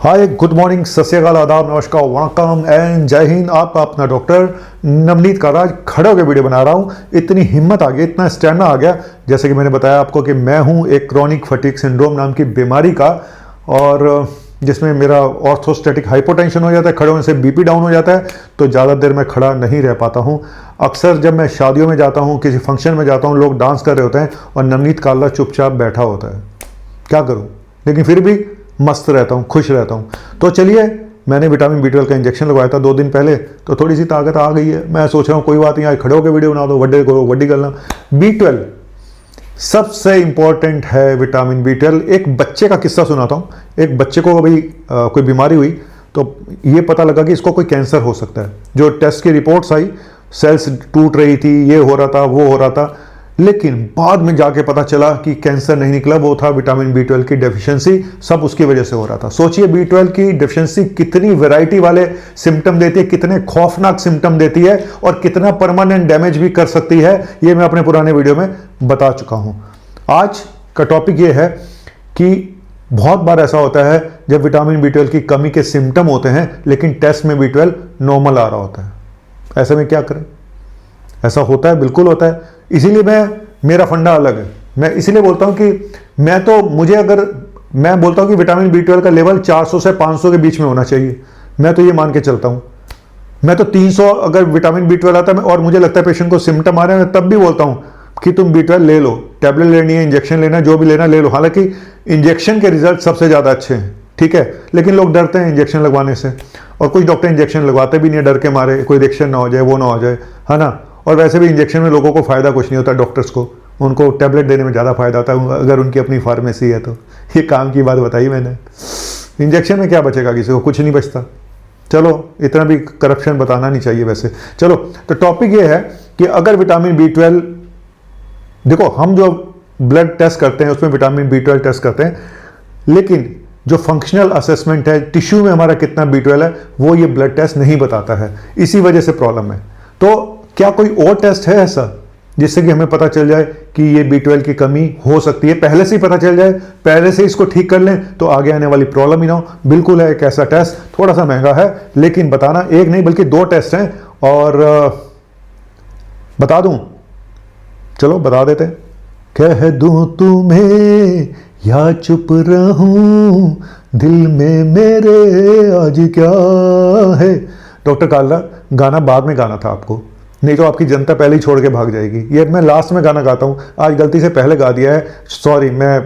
हाय, good morning, सत श्री अकाल, आदाब, नमस्कार, वणकम एंड जय हिंद। आपका अपना डॉक्टर नवनीत काराज खड़े होकर वीडियो बना रहा हूँ। इतनी हिम्मत आ गई, इतना स्टैमिना आ गया, जैसे कि मैंने बताया आपको कि मैं हूँ एक क्रॉनिक फटीग सिंड्रोम नाम की बीमारी का, और जिसमें मेरा ऑर्थोस्टैटिक हाइपोटेंशन हो जाता है, खड़े होने से बीपी डाउन हो जाता है, तो ज़्यादा देर मैं खड़ा नहीं रह पाता हूँ। अक्सर जब मैं शादियों में जाता हूँ, किसी फंक्शन में जाता हूँ, लोग डांस कर रहे होते हैं और नवनीत काला चुपचाप बैठा होता है। क्या करूँ, लेकिन फिर भी मस्त रहता हूँ, खुश रहता हूँ। तो चलिए, मैंने विटामिन B12 का इंजेक्शन लगवाया था 2 दिन पहले, तो थोड़ी सी ताकत आ गई है। मैं सोच रहा हूँ कोई बात नहीं, आज खड़े होकर वीडियो बना दो, वड्डे करो, वड्डी करना। B12 सबसे इंपॉर्टेंट है। विटामिन B12, एक बच्चे का किस्सा सुनाता हूँ। एक बच्चे को अभी कोई बीमारी हुई, तो ये पता लगा कि इसको कोई कैंसर हो सकता है। जो टेस्ट की रिपोर्ट्स आई, सेल्स टूट रही थी, ये हो रहा था, वो हो रहा था, लेकिन बाद में जाके पता चला कि कैंसर नहीं निकला, वो था विटामिन B12 की डेफिशिएंसी। सब उसकी वजह से हो रहा था। सोचिए B12 की डेफिशिएंसी कितनी वैरायटी वाले सिम्टम देती है, कितने खौफनाक सिम्टम देती है, और कितना परमानेंट डैमेज भी कर सकती है। ये मैं अपने पुराने वीडियो में बता चुका हूं। आज का टॉपिक ये है कि बहुत बार ऐसा होता है जब विटामिन B12 की कमी के सिम्टम होते हैं, लेकिन टेस्ट में B12 नॉर्मल आ रहा होता है। ऐसे में क्या करें? ऐसा होता है, बिल्कुल होता है। इसीलिए मेरा फंडा अलग है। मैं इसीलिए बोलता हूं कि मैं बोलता हूं कि विटामिन B12 का लेवल 400 से 500 के बीच में होना चाहिए। मैं तो ये मान के चलता हूं। मैं तो 300 अगर विटामिन B12 आता है और मुझे लगता है पेशेंट को सिम्टम आ रहे हैं, तब भी बोलता हूं कि तुम B12 ले लो, टैबलेट लेनी है, इंजेक्शन लेना है, जो भी लेना ले लो। हालांकि इंजेक्शन के रिजल्ट सबसे ज़्यादा अच्छे हैं, ठीक है, लेकिन लोग डरते हैं इंजेक्शन लगवाने से, और कुछ डॉक्टर इंजेक्शन लगवाते भी नहीं है, डर के मारे, कोई रिएक्शन ना हो जाए, वो ना हो जाए, है ना। और वैसे भी इंजेक्शन में लोगों को फ़ायदा कुछ नहीं होता, डॉक्टर्स को, उनको टैबलेट देने में ज़्यादा फायदा होता है, अगर उनकी अपनी फार्मेसी है तो। ये काम की बात बताई मैंने। इंजेक्शन में क्या बचेगा, किसी को कुछ नहीं बचता। चलो, इतना भी करप्शन बताना नहीं चाहिए वैसे। चलो, तो टॉपिक ये है कि अगर विटामिन B12, देखो हम जो ब्लड टेस्ट करते हैं उसमें विटामिन B12 टेस्ट करते हैं, लेकिन जो फंक्शनल असेसमेंट है, टिश्यू में हमारा कितना B12 है, वो ये ब्लड टेस्ट नहीं बताता है। इसी वजह से प्रॉब्लम है। तो क्या कोई और टेस्ट है ऐसा जिससे कि हमें पता चल जाए कि ये B12 की कमी हो सकती है? पहले से ही पता चल जाए, पहले से इसको ठीक कर लें तो आगे आने वाली प्रॉब्लम ही ना हो। बिल्कुल है एक ऐसा टेस्ट, थोड़ा सा महंगा है, लेकिन बताना एक नहीं बल्कि 2 टेस्ट हैं, और बता दूं, चलो बता देते हैं। कह दूं तुम्हें या चुप रहूं, दिल में मेरे आज क्या है। डॉक्टर काला गाना बाद में गाना था आपको, नहीं तो आपकी जनता पहले ही छोड़ के भाग जाएगी। ये मैं लास्ट में गाना गाता हूँ, आज गलती से पहले गा दिया है, सॉरी। मैं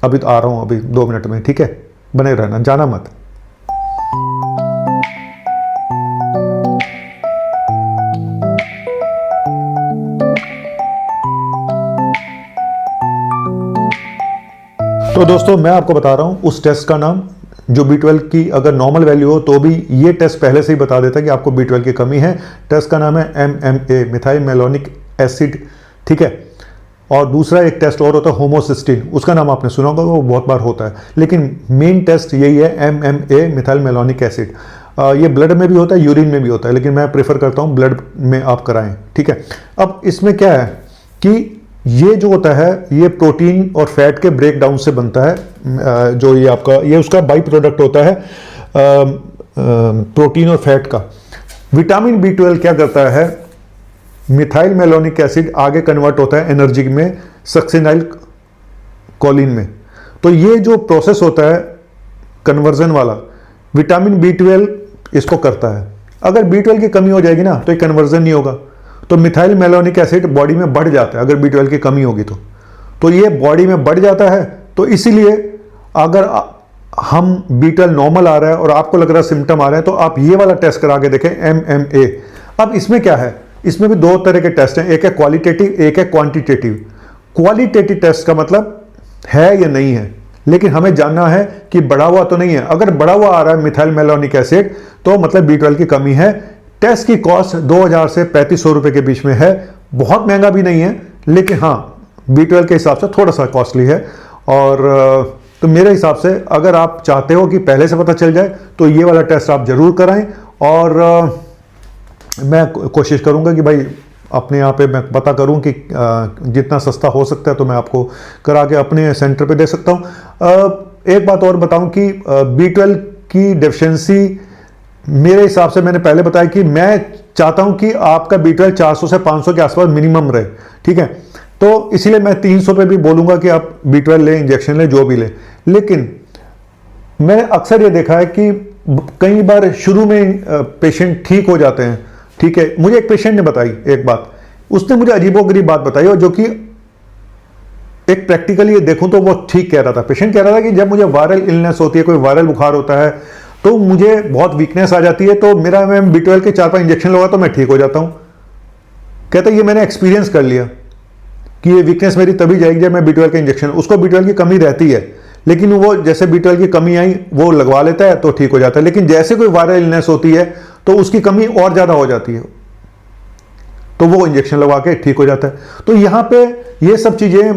अभी आ रहा हूँ, अभी 2 मिनट में, ठीक है, बने रहना, जाना मत। तो दोस्तों, मैं आपको बता रहा हूँ उस टेस्ट का नाम, जो B12 की अगर नॉर्मल वैल्यू हो तो भी ये टेस्ट पहले से ही बता देता है कि आपको B12 की कमी है। टेस्ट का नाम है MMA, मिथाइल मेलोनिक एसिड, ठीक है। और दूसरा एक टेस्ट और होता है होमोसिस्टिन, उसका नाम आपने सुना होगा, वो बहुत बार होता है, लेकिन मेन टेस्ट यही है MMA, मिथाइल मेलोनिक एसिड। ये ब्लड में भी होता है, यूरिन में भी होता है, लेकिन मैं प्रेफर करता हूँ ब्लड में आप कराएं, ठीक है। अब इसमें क्या है कि ये जो होता है, ये प्रोटीन और फैट के ब्रेक डाउन से बनता है। जो ये आपका, ये उसका बाई प्रोडक्ट होता है, प्रोटीन और फैट का। विटामिन B12 क्या करता है, मिथाइल मेलोनिक एसिड आगे कन्वर्ट होता है एनर्जी में, सक्सिनाइल कोलिन में। तो ये जो प्रोसेस होता है कन्वर्जन वाला, विटामिन B12 इसको करता है। अगर B12 की कमी हो जाएगी ना, तो ये कन्वर्जन नहीं होगा, तो मिथाइल मेलोनिक एसिड बॉडी में बढ़ जाता है। अगर B12 की कमी होगी तो ये बॉडी में बढ़ जाता है। तो इसीलिए अगर हम B12 नॉर्मल आ रहा है और आपको लग रहा है सिम्टम आ रहा है, तो आप ये वाला टेस्ट करा के देखें, MMA। अब इसमें क्या है, इसमें भी 2 तरह के टेस्ट हैं, एक है क्वालिटेटिव, एक है क्वांटिटेटिव। क्वालिटेटिव टेस्ट का मतलब है या नहीं है, लेकिन हमें जानना है कि बढ़ा हुआ तो नहीं है। अगर बढ़ा हुआ आ रहा है मिथाइल मेलोनिक एसिड, तो मतलब B12 की कमी है। टेस्ट की कॉस्ट 2000 से 3500 रुपए के बीच में है। बहुत महंगा भी नहीं है, लेकिन हाँ B12 के हिसाब से थोड़ा सा कॉस्टली है। और तो मेरे हिसाब से अगर आप चाहते हो कि पहले से पता चल जाए, तो ये वाला टेस्ट आप जरूर कराएं। और मैं कोशिश करूंगा कि भाई अपने यहाँ पे मैं पता करूं कि जितना सस्ता हो सकता है तो मैं आपको करा के अपने सेंटर पे दे सकता हूं। एक बात और बताऊं कि B12 की डेफिशिएंसी मेरे हिसाब से, मैंने पहले बताया कि मैं चाहता हूं कि आपका B12 400 से 500 के आसपास मिनिमम रहे, ठीक है। तो इसीलिए मैं 300 पे भी बोलूंगा कि आप B12 लें, इंजेक्शन लें, जो भी लें। लेकिन मैंने अक्सर ये देखा है कि कई बार शुरू में पेशेंट ठीक हो जाते हैं, ठीक है। मुझे एक पेशेंट ने बताई एक बात, उसने मुझे अजीबोगरीब बात बताई, और जो कि एक प्रैक्टिकली देखूं तो वो ठीक कह रहा था। पेशेंट कह रहा था कि जब मुझे वायरल इलनेस होती है, कोई वायरल बुखार होता है, तो मुझे बहुत वीकनेस आ जाती है, तो मेरा मैं B12 के 4-5 इंजेक्शन लगा तो मैं ठीक हो जाता हूं। कहता ये मैंने एक्सपीरियंस कर लिया कि ये वीकनेस मेरी तभी जाएगी जब मैं B12 के इंजेक्शन, उसको B12 की कमी रहती है, लेकिन वो जैसे B12 की कमी आई वो लगवा लेता है तो ठीक हो जाता है। लेकिन जैसे कोई वायरल इलनेस होती है तो उसकी कमी और ज़्यादा हो जाती है, तो वो इंजेक्शन लगवा के ठीक हो जाता है। तो यहाँ पे ये सब चीज़ें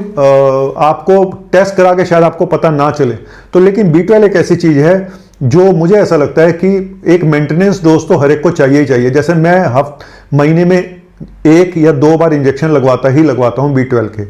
आपको टेस्ट करा के शायद आपको पता ना चले, तो लेकिन B12 एक ऐसी चीज़ है जो मुझे ऐसा लगता है कि एक मेंटेनेंस डोज तो हर एक को चाहिए ही चाहिए। जैसे मैं महीने में 1 या 2 बार इंजेक्शन लगवाता हूँ B12 के,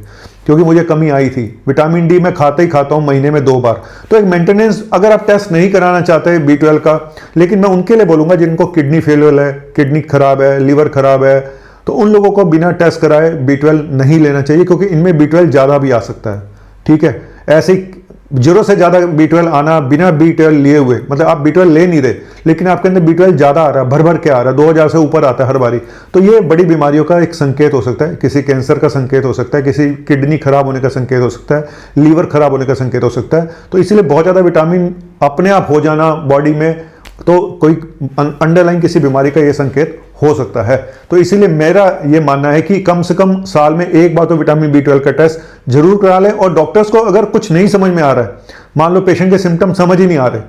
क्योंकि मुझे कमी आई थी। विटामिन डी मैं खाता हूँ महीने में 2 बार। तो एक मेंटेनेंस, अगर आप टेस्ट नहीं कराना चाहते B12 का, लेकिन मैं उनके लिए बोलूँगा जिनको किडनी फेलियर है, किडनी खराब है, लीवर खराब है, तो उन लोगों को बिना टेस्ट कराए B12 नहीं लेना चाहिए, क्योंकि इनमें B12 ज़्यादा भी आ सकता है, ठीक है। ऐसे ही जरूरत से ज़्यादा B12 आना बिना B12 लिए हुए, मतलब आप B12 ले नहीं रहे लेकिन आपके अंदर B12 ज़्यादा आ रहा है, भर के आ रहा है, 2000 से ऊपर आता है हर बारी, तो ये बड़ी बीमारियों का एक संकेत हो सकता है। किसी कैंसर का संकेत हो सकता है, किसी किडनी खराब होने का संकेत हो सकता है, लीवर खराब होने का संकेत हो सकता है। तो इसलिए बहुत ज़्यादा विटामिन अपने आप हो जाना बॉडी में, तो कोई अंडरलाइन किसी बीमारी का ये संकेत हो सकता है। तो इसीलिए मेरा ये मानना है कि कम से कम साल में 1 बार तो विटामिन B12 का टेस्ट जरूर करा लें। और डॉक्टर्स को अगर कुछ नहीं समझ में आ रहा है, मान लो पेशेंट के सिम्टम समझ ही नहीं आ रहे,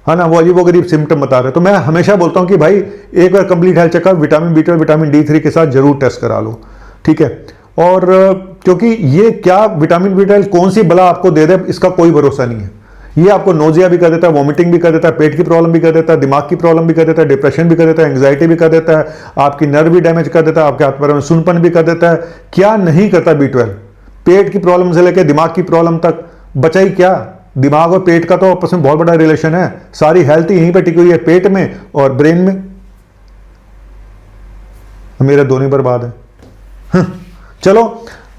है ना, वो अजीबोगरीब सिम्टम बता रहे, तो मैं हमेशा बोलता हूं कि भाई एक बार complete health checkup vitamin B12, vitamin D3 के साथ जरूर टेस्ट करा लो, ठीक है। और क्योंकि ये क्या विटामिन B12 कौन सी बला आपको दे दे, इसका कोई भरोसा नहीं है। ये आपको नोजिया भी कर देता है, वॉमिटिंग भी कर देता है, पेट की प्रॉब्लम भी कर देता है, दिमाग की प्रॉब्लम भी कर देता है, डिप्रेशन भी कर देता है, एंग्जाइटी भी कर देता है, आपकी नर्व भी डैमेज कर देता है, आपके हाथ पैरों में सुनपन भी कर देता है। क्या नहीं करता B12? पेट की प्रॉब्लम से लेकर दिमाग की प्रॉब्लम तक। बचा ही क्या? दिमाग और पेट का तो आपस में बहुत बड़ा रिलेशन है, सारी हेल्थ यहीं पर टिकी हुई है, पेट में और ब्रेन में। मेरा दोनों बर्बाद है। चलो,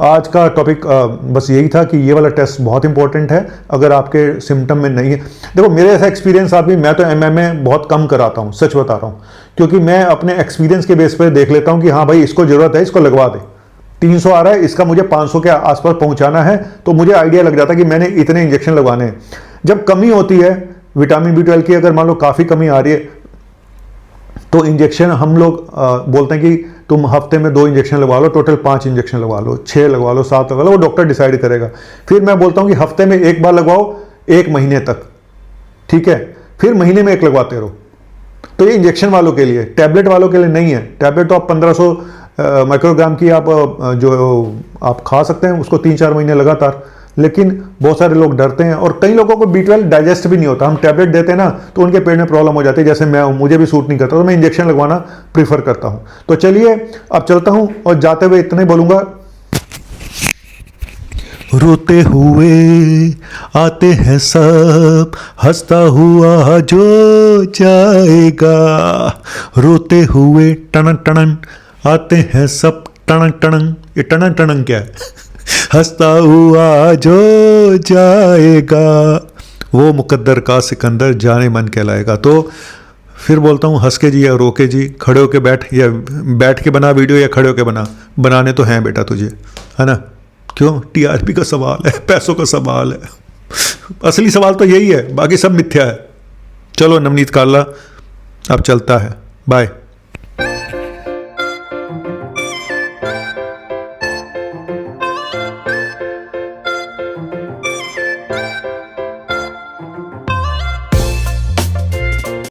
आज का टॉपिक बस यही था कि ये वाला टेस्ट बहुत इंपॉर्टेंट है अगर आपके सिम्टम में नहीं है। देखो मेरे ऐसा एक्सपीरियंस आदमी, मैं तो MMA बहुत कम कराता हूँ, सच बता रहा हूँ, क्योंकि मैं अपने एक्सपीरियंस के बेस पर देख लेता हूँ कि हाँ भाई इसको ज़रूरत है, इसको लगवा दे। 300 आ रहा है, इसका मुझे 500 के आसपास पहुँचाना है, तो मुझे आइडिया लग जाता है कि मैंने इतने इंजेक्शन लगवाने हैं। जब कमी होती है विटामिन B12 की, अगर मान लो काफ़ी कमी आ रही है, तो इंजेक्शन हम लोग बोलते हैं कि तुम हफ्ते में 2 इंजेक्शन लगवा लो, टोटल 5 इंजेक्शन लगवा लो, 6 लगवा लो, 7 लगवा लो, वो डॉक्टर डिसाइड करेगा। फिर मैं बोलता हूं कि हफ्ते में 1 बार लगवाओ 1 महीने तक, ठीक है। फिर महीने में 1 लगवाते रहो। तो ये इंजेक्शन वालों के लिए, टैबलेट वालों के लिए नहीं है। टैबलेट तो आप 1500 माइक्रोग्राम की आप जो आप खा सकते हैं, उसको 3-4 महीने लगातार। लेकिन बहुत सारे लोग डरते हैं, और कई लोगों को B12 डाइजेस्ट भी नहीं होता। हम टैबलेट देते हैं ना, तो उनके पेट में प्रॉब्लम हो जाती है, जैसे मैं हूं, मुझे भी सूट नहीं करता, तो मैं इंजेक्शन लगवाना प्रीफर करता हूं। तो चलिए अब चलता हूं, और जाते हुए इतना ही बोलूंगा, रोते हुए आते हैं सब, हंसता हुआ जो जाएगा। रोते हुए टनन टनन आते हैं सब, टनन टनन। ये टनन टनन क्या है? हंसता हुआ जो जाएगा, वो मुकद्दर का सिकंदर जाने मन कहलाएगा। तो फिर बोलता हूँ, हंस के जी या रो के जी, खड़े होके बैठ, या बैठ के बना वीडियो या खड़े होके बना, बनाने तो हैं बेटा तुझे, है ना। क्यों? TRP का सवाल है, पैसों का सवाल है। असली सवाल तो यही है, बाकी सब मिथ्या है। चलो, नवनीत काला अब चलता है, बाय।